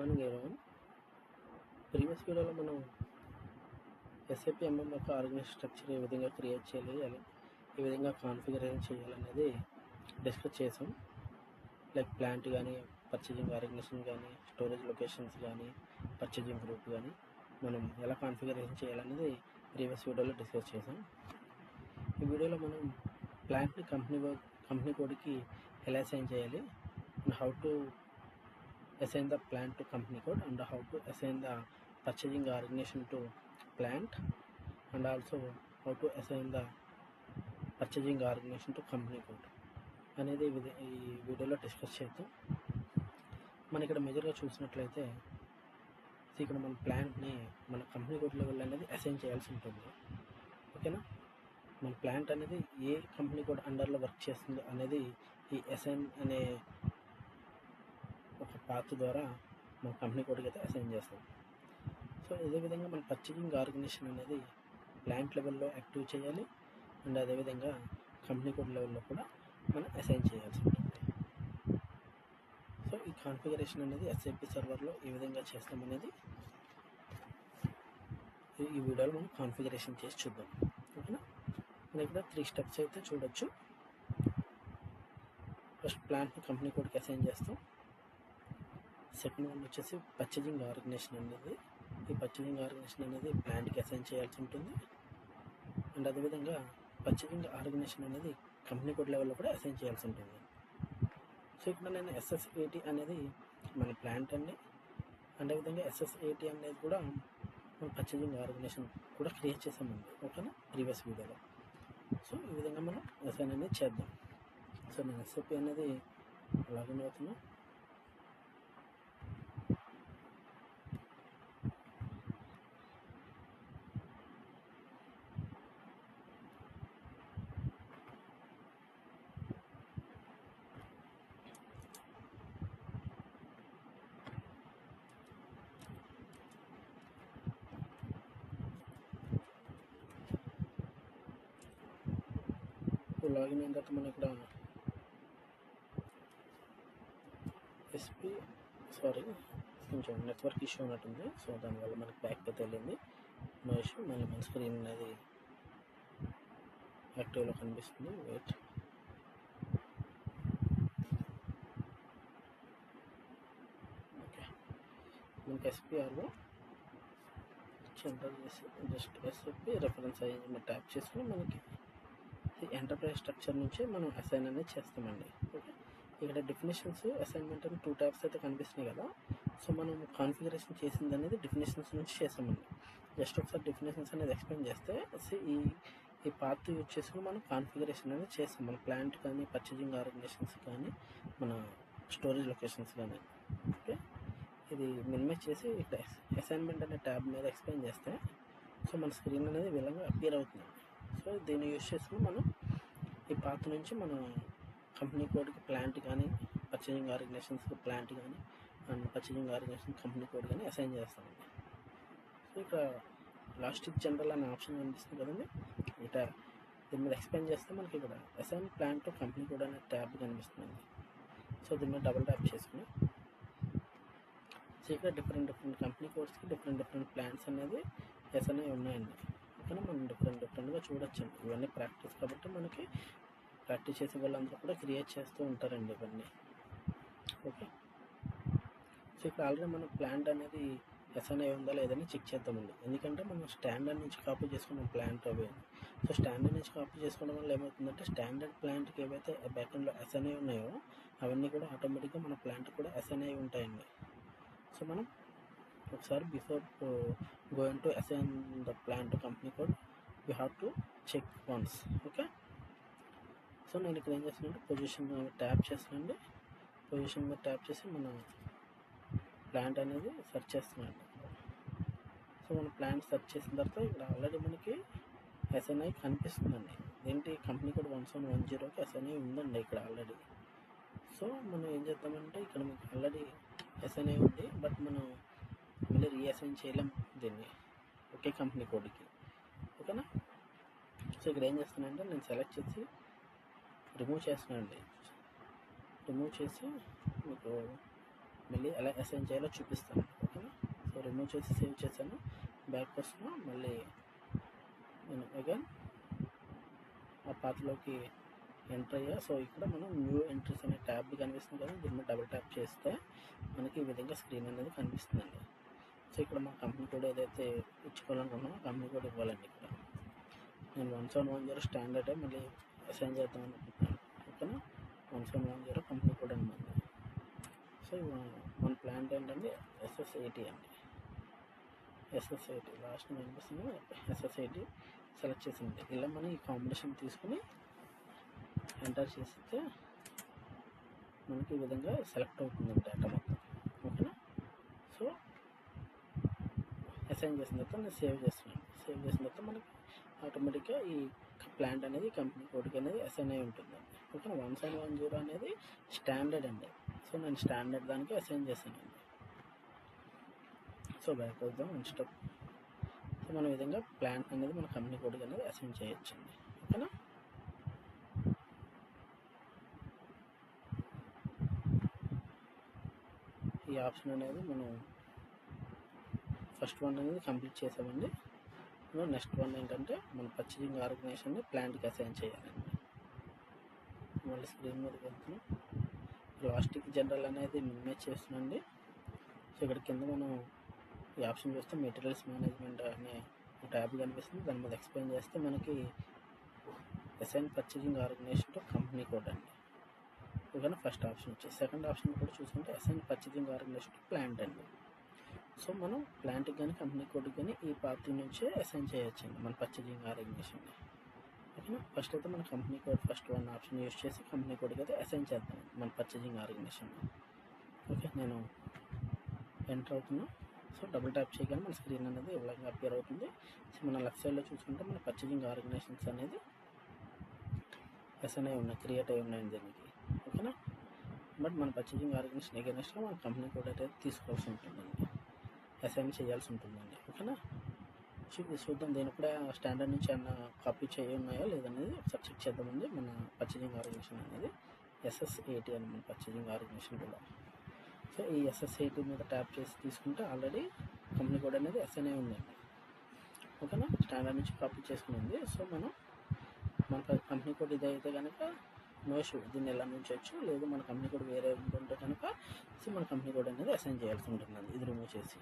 Morning everyone. Previous వీడియోలో మనం SAP MM యొక్క ఆర్గనైజేషన్ స్ట్రక్చర్ ఏ విధంగా క్రియేట్ చేయాలి, ఏ విధంగా కాన్ఫిగరేషన్ చేయాలనేది డిస్కస్ చేసాం. లైక్ ప్లాంట్ కానీ, పర్చేజింగ్ ఆర్గనైజేషన్ కానీ, స్టోరేజ్ లొకేషన్స్ కానీ, పర్చేజింగ్ గ్రూప్ కానీ మనం ఎలా కాన్ఫిగరేషన్ చేయాలనేది ప్రీవియస్ వీడియోలో డిస్కస్ చేసాం. ఈ వీడియోలో మనం ప్లాంట్ని కంపెనీ కోడ్కి ఎలా అసైన్ చేయాలి, and how to assign the plant to company code, and how to assign the purchasing organization to plant, and also how to assign the purchasing organization to company code అనేది ఈ వీడియోలో discuss చేద్దాం. మనం ఇక్కడ మేజర్గా చూసినట్లయితే ఇక్కడ మన ప్లాంట్ని మన కంపెనీ కోడ్ లెవెల్ అనేది అసైన్ చేయాల్సి ఉంటుంది. ఓకేనా, మన ప్లాంట్ అనేది ఏ కంపెనీ కోడ్ అండర్లో వర్క్ చేస్తుందో అనేది ఈ అసైన్ అనే ఒక పాత్ ద్వారా మన కంపెనీ కోడ్కి అయితే అసైన్ చేస్తాం. సో ఇదే విధంగా మన పర్చేజింగ్ ఆర్గనైజేషన్ అనేది ప్లాంట్ లెవెల్లో యాక్టివ్ చేయాలి, అండ్ అదేవిధంగా కంపెనీ కోడ్ లెవెల్లో కూడా మనం అసైన్ చేయాల్సి ఉంటుంది. సో ఈ కాన్ఫిగరేషన్ అనేది SAP సర్వర్లో ఏ విధంగా చేస్తామనేది ఈ వీడియోలో మనం కాన్ఫిగరేషన్ చేసి చూద్దాం. ఓకేనా, మనం ఇక్కడ 3 స్టెప్స్ అయితే చూడొచ్చు. ఫస్ట్ ప్లాంట్ని కంపెనీ కోడ్కి అసైన్ చేస్తాం. సెకండ్ వన్ వచ్చేసి పర్చేజింగ్ ఆర్గనైజేషన్ అనేది, ఈ పర్చేజింగ్ ఆర్గనైజేషన్ అనేది ప్లాంట్కి అసైన్ చేయాల్సి ఉంటుంది, అండ్ అదేవిధంగా పర్చేజింగ్ ఆర్గనైజేషన్ అనేది కంపెనీ కోడ్ లెవెల్లో కూడా అసైన్ చేయాల్సి ఉంటుంది. సో ఇక్కడ నేను SS80 అనేది మన ప్లాంట్ అండి, అండ్ అదేవిధంగా SS80 అనేది కూడా మన పర్చేజింగ్ ఆర్గనైజేషన్ కూడా క్రియేట్ చేసామండి. ఓకేనా, ప్రీవియస్ వీడియోలో. సో ఈ విధంగా మనం అసైన్ అనేది చేద్దాం. సో నేను SAP అనేది లాగిన్ అవుతున్నా. లాగిన్ అయిన తర్వాత మనం ఇక్కడ కొంచెం నెట్వర్క్ ఇష్యూ ఉన్నట్టుంది. సో దానివల్ల మనకి బ్యాక్ అయితే వెళ్ళింది. నో ఇష్యూ, మళ్ళీ మన స్క్రీన్ అనేది యాక్టివ్లో కనిపిస్తుంది. వెయిట్, ఓకే, మనకి SPRలో ఎంటర్ చేసి జస్ట్ SAP రెఫరెన్స్ అయ్యి ట్యాప్ చేసుకుని మనకి ఎంటర్ప్రైజ్ స్ట్రక్చర్ నుంచి మనం అసైన్ అనేది చేస్తామండి. ఓకే, ఇక్కడ డెఫినేషన్స్ అసైన్మెంట్ అని 2 ట్యాబ్స్ అయితే కనిపిస్తున్నాయి కదా. సో మనం కాన్ఫిగరేషన్ చేసింది అనేది డెఫినేషన్స్ నుంచి చేసామండి. జస్ట్ ఒకసారి డెఫినేషన్స్ అనేది ఎక్స్ప్లెయిన్ చేస్తే ఈ పార్ట్ యూజ్ చేసుకుని మనం కాన్ఫిగరేషన్ అనేది చేస్తాం. మన ప్లాంట్ కానీ, పర్చేజింగ్ ఆర్గనైజేషన్స్ కానీ, మన స్టోరేజ్ లొకేషన్స్ కానీ. ఓకే, ఇది మినిమైజ్ చేసి ఇక్కడ అసైన్మెంట్ అనే ట్యాబ్ మీద ఎక్స్ప్లెయిన్ చేస్తే సో మన స్క్రీన్ అనేది విధంగా అపియర్ అవుతుంది. సో దీన్ని యూజ్ చేసుకుని మనం ఈ పాత్ నుంచి మన కంపెనీ కోడ్కి ప్లాంట్ కానీ, పర్చేజింగ్ ఆర్గనైజేషన్స్కి ప్లాంట్ కానీ, and purchasing organisation company code కానీ అసైన్ చేస్తామండి. సో ఇక్కడ లాస్ట్ జనరల్ అనే ఆప్షన్ కనిపిస్తుంది కదండి. ఇట దీని మీద ఎక్స్ప్లెయిన్ చేస్తే మనకి ఇక్కడ అసైన్ ప్లాంట్ కంపెనీ కోడ్ అనే ట్యాబ్ కనిపిస్తుందండి. సో దీని మీద డబుల్ ట్యాప్ చేసుకుని సో ఇక్కడ డిఫరెంట్ కంపెనీ కోడ్స్కి డిఫరెంట్ ప్లాంట్స్ అనేది అసైన్ అయి ఉన్నాయండి. ఓకేనా, మనం డిఫరెంట్గా చూడొచ్చండి. ఇవన్నీ ప్రాక్టీస్ కాబట్టి మనకి ప్రాక్టీస్ చేసే వాళ్ళందరూ కూడా క్రియేట్ చేస్తూ ఉంటారండి ఇవన్నీ. ఓకే, సో ఇక్కడ ఆల్రెడీ మనం ప్లాంట్ అనేది అసైన్ అయి ఉందా లేదని చెక్ చేద్దామండి. ఎందుకంటే మనం స్టాండర్డ్ నుంచి కాపీ చేసుకున్నాం ప్లాంట్ అవి. సో స్టాండర్డ్ నుంచి కాపీ చేసుకోవడం వల్ల ఏమవుతుందంటే స్టాండర్డ్ ప్లాంట్కి ఏవైతే బ్యాక్ఎండ్లో అసైన్ అయి ఉన్నాయో అవన్నీ కూడా ఆటోమేటిక్గా మన ప్లాంట్ కూడా అసైన్ అయి ఉంటాయండి. సో మనం ఒకసారి before going to assign the plant company code we have to check once. Okay, so నేను ఇక్కడ ఏం చేస్తున్నానంటే పొజిషన్ ట్యాప్ చేస్తున్నానండి. పొజిషన్ మీద ట్యాప్ చేసి మన ప్లాంట్ అనేది సెర్చ్ చేస్తున్నాను. సో మన ప్లాంట్ సెర్చ్ చేసిన తర్వాత ఇక్కడ ఆల్రెడీ మనకి అసైన్ అయి కనిపిస్తుందండి. ఏంటి, కంపెనీ కోడ్ 1710కి అసైన్ అయి ఉందండి ఇక్కడ ఆల్రెడీ. సో మనం ఏం చేద్దామంటే ఇక్కడ మీకు ఆల్రెడీ అసైన్ అయి ఉంది, బట్ మనం మళ్ళీ రీఅసైన్ చేయలేం దీన్ని ఒకే కంపెనీ కోడ్కి. ఓకేనా, సో ఇక్కడ ఏం చేస్తున్నానంటే నేను సెలెక్ట్ చేసి రిమూవ్ చేస్తున్నానండి. రిమూవ్ చేసి మీకు మళ్ళీ ఎలా అసైన్ చేయాలో చూపిస్తాను. ఓకేనా? సో రిమూవ్ చేసి సేవ్ చేశాను. బ్యాక్ వస్తున్నా, మళ్ళీ నేను అగైన్ ఆ పాత్లోకి ఎంటర్ అయ్యా. సో ఇక్కడ మనం న్యూ ఎంట్రీస్ అనే ట్యాబ్ కనిపిస్తుంది కదా, దీన్ని డబుల్ ట్యాప్ చేస్తే మనకి ఈ విధంగా స్క్రీన్ అనేది కనిపిస్తుందండి. సో ఇక్కడ మన కంపెనీ కోడ్ ఏదైతే ఇచ్చుకోవాలనుకుంటున్నామో కంపెనీ కోడ్ ఇవ్వాలండి. ఇక్కడ నేను 1710 స్టాండర్డే మళ్ళీ అసైన్ చేద్దాం అనుకుంటున్నాను. ఓకేనా? 1710 కంపెనీ కోడ్ అనమాట. సో మన ప్లాంట్ ఏంటంటే SS80 అండి. SS80 లాస్ట్ కనిపిస్తుంది. SS80 సెలెక్ట్ చేసింది. ఇలా మనం ఈ కాంబినేషన్ తీసుకుని ఎంటర్ చేస్తే మనకి ఈ విధంగా సెలెక్ట్ అవుతుంది డేటా మొత్తం. ఓకేనా? సో అసైన్ చేసిన తర్వాత నేను సేవ్ చేస్తున్నాను. సేవ్ చేసిన తర్వాత మనకి ఆటోమేటిక్గా ఈ ప్లాంట్ అనేది కంపెనీ కోడ్కి అనేది అసైన్ అయి ఉంటుంది. ఓకేనా? 1710 అనేది స్టాండర్డ్ అండి. సో నేను స్టాండర్డ్ దానికి అసైన్ చేశానండి. సో బ్యాక్ వద్దాం వన్ స్టెప్. సో మన విధంగా ప్లాంట్ అనేది మన కంపెనీ కోడ్కి అనేది అసైన్ చేయొచ్చండి. ఓకేనా? ఈ ఆప్షన్ అనేది మనం ఫస్ట్ వన్ అనేది కంప్లీట్ చేసామండి. నెక్స్ట్ వన్ ఏంటంటే మన పర్చేజింగ్ ఆర్గనైజేషన్ని ప్లాంట్కి అసైన్ చేయాలండి. మళ్ళీ స్క్రీన్ మీదకి వెళ్తున్నాం. ప్లాస్టిక్ జనరల్ అనేది మినిమైజ్ చేస్తున్నాండి. సో ఇక్కడ కింద మనం ఈ ఆప్షన్ చూస్తే మెటీరియల్స్ మేనేజ్మెంట్ అనే ట్యాబ్ కనిపిస్తుంది. దాని మీద ఎక్స్ప్లెయిన్ చేస్తే మనకి assign purchasing organisation to company code అండి. ఓకేనా? ఫస్ట్ ఆప్షన్ వచ్చి సెకండ్ ఆప్షన్ కూడా చూసుకుంటే assign purchasing organisation to plant అండి. సో మనం ప్లాంట్కి కానీ కంపెనీ కోడ్కి కానీ ఈ పార్టీ నుంచే అసైన్ చేయొచ్చండి మన పర్చేజింగ్ ఆర్గనైజేషన్ని. ఓకేనా? ఫస్ట్ అయితే మన company code first one option use చేసి కంపెనీ కోడ్కి అయితే అసైన్ చేద్దాం మన పర్చేజింగ్ ఆర్గనైజేషన్ని. ఓకే, నేను ఎంటర్ అవుతున్నా. సో డబుల్ ట్యాప్ చేయగానే మన స్క్రీన్ అనేది ఇలాగా అపియర్ అవుతుంది. సో మన లెఫ్ట్ సైడ్లో చూసుకుంటే మన పర్చేజింగ్ ఆర్గనైజేషన్స్ అనేది అసైన్ అయి ఉన్నాయి, క్రియేట్ అయి ఉన్నాయండి దీనికి. ఓకేనా? బట్ మన పర్చేజింగ్ ఆర్గనైజేషన్ అగైనెస్ట్గా మన కంపెనీ కోడ్ అయితే తీసుకోవాల్సి ఉంటుందండి, అసైన్ చేయాల్సి ఉంటుందండి. ఓకేనా? చూద్దాం దీని కూడా స్టాండర్డ్ నుంచి ఏమన్నా కాపీ ఉన్నాయో లేదనేది ఒకసారి చెక్ చేద్దామండి. మన పర్చేజింగ్ ఆర్గనైజేషన్ అనేది SS80 అని మన పర్చేజింగ్ ఆర్గనైజేషన్ కూడా. సో ఈ SS80 మీద ట్యాప్ చేసి తీసుకుంటే ఆల్రెడీ కంపెనీ కోడ్ అనేది అసైన్ అయి ఉందండి. ఓకేనా? స్టాండర్డ్ నుంచి కాపీ చేసుకునింది. సో మనం మన కంపెనీ కోడ్ ఇదైతే కనుక నో ఇష్యూ, దీన్ని ఎలా నుంచవచ్చు. లేదు మన కంపెనీ కోడ్ వేరే ఉంటుంటే కనుక సో మన కంపెనీ కోడ్ అనేది అసైన్ చేయాల్సి ఉంటుందండి. ఇది రిమూవ్ చేసి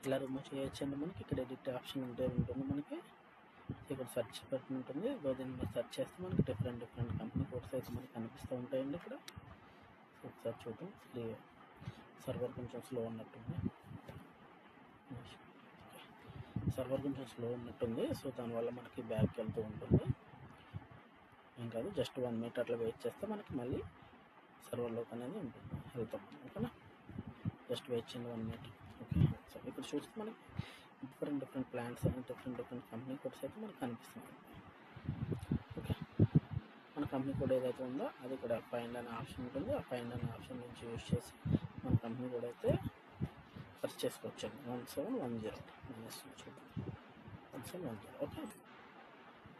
ఇలా రిమూవ్ చేయొచ్చండి. మనకి ఇక్కడ ఎడిట్ ఆప్షన్ ఉంటుంది మనకి. ఇక్కడ సెర్చ్ బటన్ ఉంటుంది. దీన్ని మీరు సెర్చ్ చేస్తే మనకి డిఫరెంట్ కంపెనీ కోడ్స్ అయితే మనకి కనిపిస్తూ ఉంటాయండి ఇక్కడ. సో ఒకసారి చూద్దాం. సర్వర్ కొంచెం స్లో ఉన్నట్టుంది. సర్వర్ కొంచెం స్లో ఉన్నట్టుంది. సో దానివల్ల మనకి బ్యాక్ వెళ్తూ ఉంటుంది. ఏం కాదు, జస్ట్ 1 మినిట్ అట్లా వెయిట్ చేస్తే మనకి మళ్ళీ సర్వర్లోకి అనేది ఉంటుంది, వెళ్తాం. ఓకేనా? జస్ట్ వెయిట్ చేయండి 1 మినిట్. ఓకే, సో ఇక్కడ చూస్తే మనకి different plans and different company codes అయితే మనకు కనిపిస్తున్నాయి. ఓకే, మన కంపెనీ కోడ్ ఏదైతే ఉందో అది ఇక్కడ ఫైండ్ అనే ఆప్షన్ ఉంటుంది. ఆ ఫైండ్ అనే ఆప్షన్ నుంచి యూజ్ చేసి మన కంపెనీ కోడ్ అయితే సెర్చ్ చేసుకోవచ్చు అండి. 1710 చూద్దాం. 1710. ఓకే,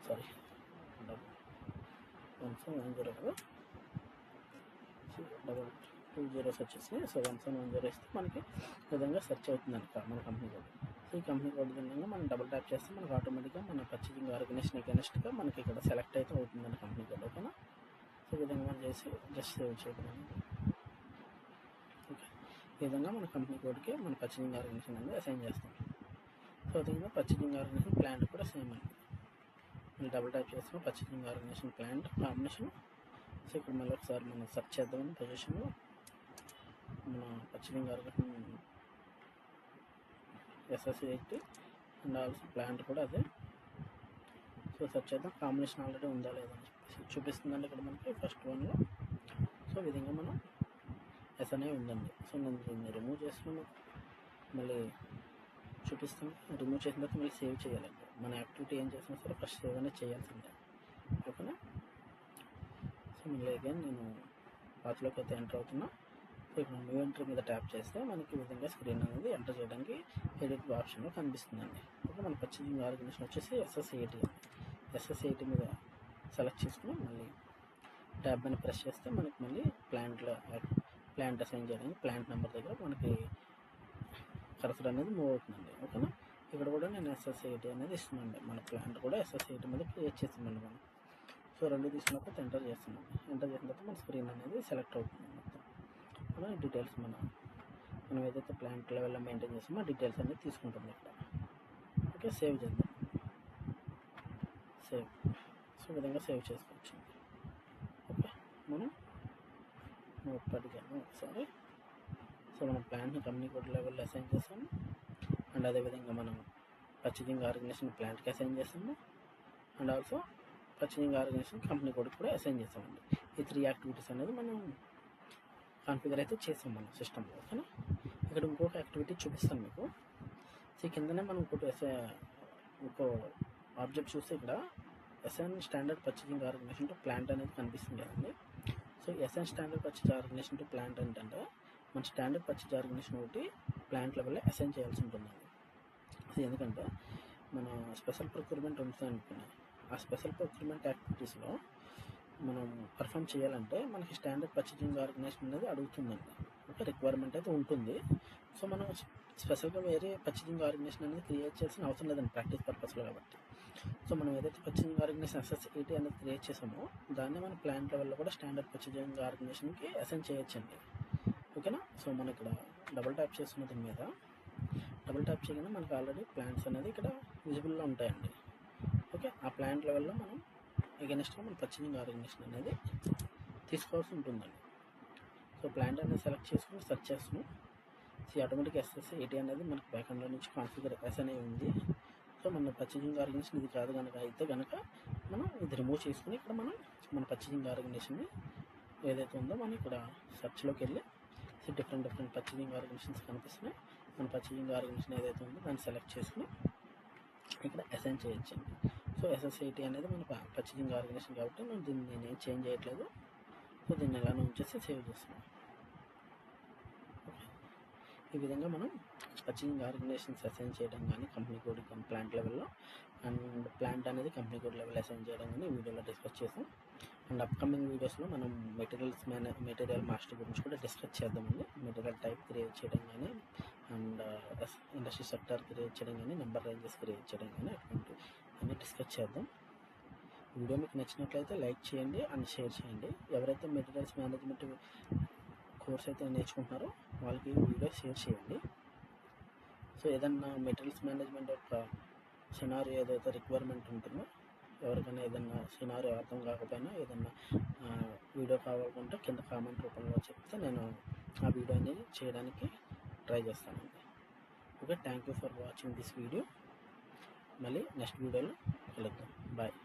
సారీ 1710 కదా, 2 సెర్చ్ చేసినాయి. సో 1710 ఇస్తే మనకి విధంగా సెర్చ్ అవుతుందండి మన కంపెనీ కోడ్. ఈ కంపెనీ కోడ్ విధంగా మనం డబుల్ ట్యాప్ చేస్తే మనకు ఆటోమేటిక్గా మన పర్చేజింగ్ ఆర్గనైజేషన్ అగైనెస్ట్గా మనకి ఇక్కడ సెలెక్ట్ అయితే అవుతుందండి కంపెనీ కోడ్. ఓకేనా? సో ఈ విధంగా మనం చేసి జస్ట్ సేవ్ చేయడం. ఓకే, ఈ విధంగా మన కంపెనీ కోడ్కి మన పర్చేజింగ్ ఆర్గనైజేషన్ అనేది అసైన్ చేస్తాం. సో అదేవిధంగా పర్చేజింగ్ ఆర్గనైజేషన్ ప్లాంట్ కూడా సేమ్ అండి. మళ్ళీ డబుల్ ట్యాప్ చేస్తున్నాం purchasing organisation plant combination. So ఇక్కడ మళ్ళీ ఒకసారి మనం సెర్చ్ చేద్దామని పొజిషన్లో మన purchasing organisation SS80 and also plant కూడా అదే. సో సెర్చ్ చేద్దాం, కాంబినేషన్ ఆల్రెడీ ఉందా లేదా అని చూపిస్తుందండి ఇక్కడ మనకి ఫస్ట్ వన్లో. సో ఈ విధంగా మనం అసైన్ అయి ఉందండి. సో నేను దీన్ని రిమూవ్ చేస్తున్నాను, మళ్ళీ చూపిస్తాను. రిమూవ్ చేసిన తర్వాత మళ్ళీ సేవ్ చేయాలండి. మన యాక్టివిటీ ఏం చేసినా సరే ఫస్ట్ సేవ్ అనేది చేయాల్సిందే. ఓకేనా? సో మళ్ళీ అగైన్ నేను పాత్లోకి అయితే ఎంటర్ అవుతున్నా. సో ఇక్కడ న్యూ ఎంట్రీ మీద ట్యాప్ చేస్తే మనకి ఈ విధంగా స్క్రీన్ అనేది ఎంటర్ చేయడానికి ఎడిట్ ఆప్షన్లో కనిపిస్తుందండి. ఓకే, మన పర్చేజింగ్ ఆర్గనైజేషన్ వచ్చేసి SS80. SS80 మీద సెలెక్ట్ చేసుకుని మళ్ళీ ట్యాబ్ అని ప్రెస్ చేస్తే మనకి మళ్ళీ ప్లాంట్ అసైన్ చేయడానికి ప్లాంట్ నెంబర్ దగ్గర మనకి కర్సర్ అనేది మూవ్ అవుతుందండి. ఓకేనా. ఇక్కడ కూడా నేను SSAT అనేది ఇస్తున్నాను. మన ప్లాంట్ కూడా SSAT మీద క్రియేట్ చేసిందండి మనం. సో 2 తీసుకున్నప్పుడు ఎంటర్ చేస్తున్నాం. ఎంటర్ చేసిన తర్వాత మన స్క్రీన్ అనేది సెలెక్ట్ అవుతుంది మొత్తం. మన డీటెయిల్స్ మనం ఏదైతే ప్లాంట్ లెవెల్లో మెయింటైన్ చేస్తామో డీటెయిల్స్ అనేది తీసుకుంటుంది ఇక్కడ. ఓకే, సేవ్ చేద్దాం. సేవ్. సో ఈ విధంగా సేవ్ చేసుకోవచ్చు. ఓకే, మనం నోట్‌ప్యాడ్ చేద్దాం ఒకసారి. సో మనం ప్లాంట్ని కంపెనీ కోడ్ లెవెల్లో అసైన్ చేస్తాము. అండ్ అదేవిధంగా మనం పర్చేజింగ్ ఆర్గనైజేషన్ ప్లాంట్కి అసైన్ చేస్తాము. And also purchasing organisation company code కూడా అసైన్ చేస్తామండి. ఈ 3 యాక్టివిటీస్ అనేది మనం కాన్ఫిగర్ అయితే చేసాం మన సిస్టంలో. ఓకేనా. ఇక్కడ ఇంకొక యాక్టివిటీ చూపిస్తాను మీకు. సో కిందనే మనం ఇంకో ఆబ్జెక్ట్ చూస్తే ఇక్కడ assign standard purchasing organisation to plant అనేది కనిపిస్తుంది కదండి. So assign standard purchase organisation to plant ఏంటంటే మన స్టాండర్డ్ పర్చేజ్ ఆర్గనైజేషన్ ఒకటి ప్లాంట్ లెవెల్లో అసైన్ చేయాల్సి ఉంటుందండి. సో ఎందుకంటే మన స్పెషల్ ప్రొక్యూర్మెంట్ ఉంటుంది అనుకున్నాం. ఆ స్పెషల్ ప్రొక్యూర్మెంట్ యాక్టివిటీస్లో మనం పర్ఫామ్ చేయాలంటే మనకి స్టాండర్డ్ పర్చేజింగ్ ఆర్గనైజేషన్ అనేది అడుగుతుందండి. ఒక రిక్వైర్మెంట్ అయితే ఉంటుంది. సో మనం స్పెషల్గా వేరే పర్చేజింగ్ ఆర్గనైజేషన్ అనేది క్రియేట్ చేయాల్సిన అవసరం లేదండి ప్రాక్టీస్ పర్పస్లో కాబట్టి. సో మనం ఏదైతే పర్చేజింగ్ ఆర్గనైజేషన్ SSAT అనేది క్రియేట్ చేసామో దాన్ని మన ప్లాంట్ లెవెల్లో కూడా స్టాండర్డ్ పర్చేజింగ్ ఆర్గనైజేషన్కి అసైన్ చేయొచ్చండి. ఓకేనా. సో మనం ఇక్కడ డబుల్ ట్యాప్ చేస్తున్న దీని మీద డబుల్ ట్యాప్ చేయగానే మనకు ఆల్రెడీ ప్లాంట్స్ అనేది ఇక్కడ విజిబుల్లో ఉంటాయండి. ఓకే, ఆ ప్లాంట్ లెవెల్లో మనం ఎగెనిస్ట్గా మన పర్చేజింగ్ ఆర్గనైజేషన్ అనేది తీసుకోవాల్సి ఉంటుందండి. సో ప్లాంట్ అనేది సెలెక్ట్ చేసుకుని సెర్చ్ చేస్తున్నాం. సో ఆటోమేటిక్ SSAT అనేది మనకి బ్యాక్ఎండ్లో నుంచి కాన్ఫిగర్ అసైన్ అయి ఉంది. సో మన పర్చేజింగ్ ఆర్గనైజేషన్ ఇది కాదు కనుక మనం ఇది రిమూవ్ చేసుకుని ఇక్కడ మనం మన పర్చేజింగ్ ఆర్గనైజేషన్ని ఏదైతే ఉందో మనం ఇక్కడ సెర్చ్లోకి వెళ్ళి సో డిఫరెంట్ పర్చేజింగ్ ఆర్గనైజేషన్స్ కనిపిస్తున్నాయి. మన పర్చేజింగ్ ఆర్గనైజేషన్ ఏదైతే ఉందో దాన్ని సెలెక్ట్ చేసుకుని ఇక్కడ అసైన్ చేయొచ్చండి. సో SSAT అనేది మన పర్చేజింగ్ ఆర్గనైజేషన్ కాబట్టి నేనేం చేంజ్ చేయట్లేదు. సో దీన్ని ఎలానో ఉంచేసి సేవ్ చేస్తున్నాను. ఈ విధంగా మనం పర్చేజింగ్ ఆర్గనైజేషన్స్ అసైన్ చేయడం కానీ కంపెనీ కోడ్ ప్లాంట్ లెవెల్లో అండ్ ప్లాంట్ అనేది కంపెనీ కోడ్ లెవెల్ అసైన్ చేయడం కానీ వీడియోలో డిస్కస్ చేసాం. అండ్ అప్కమింగ్ వీడియోస్లో మనం మెటీరియల్ మాస్టర్ గురించి కూడా డిస్కస్ చేద్దామండి. మెటీరియల్ టైప్ క్రియేట్ చేయడం కానీ అండ్ ఇండస్ట్రీ సెక్టర్ క్రియేట్ చేయడం కానీ నెంబర్ రేంజెస్ క్రియేట్ చేయడం కానీ అటువంటి అన్నీ డిస్కస్ చేద్దాం. వీడియో మీకు నచ్చినట్లయితే లైక్ చేయండి అండ్ షేర్ చేయండి. ఎవరైతే మెటీరియల్స్ మేనేజ్మెంట్ కోర్స్ అయితే నేర్చుకుంటున్నారో వాళ్ళకి వీడియో షేర్ చేయండి. సో ఏదన్నా మెటీరియల్స్ మేనేజ్మెంట్ యొక్క సినారియో ఏదైతే రిక్వైర్మెంట్ ఉంటుందో ఎవరికైనా ఏదన్నా సినారియో అర్థం కాకపోయినా ఏదన్నా వీడియో కావాలనుకుంటే కింద కామెంట్ రూపంలో చెప్తే నేను ఆ వీడియో అనేది చేయడానికి ట్రై చేస్తానండి. Okay, thank you for watching this video. మళ్ళీ నెక్స్ట్ వీడియోలో కలుద్దాం. బాయ్.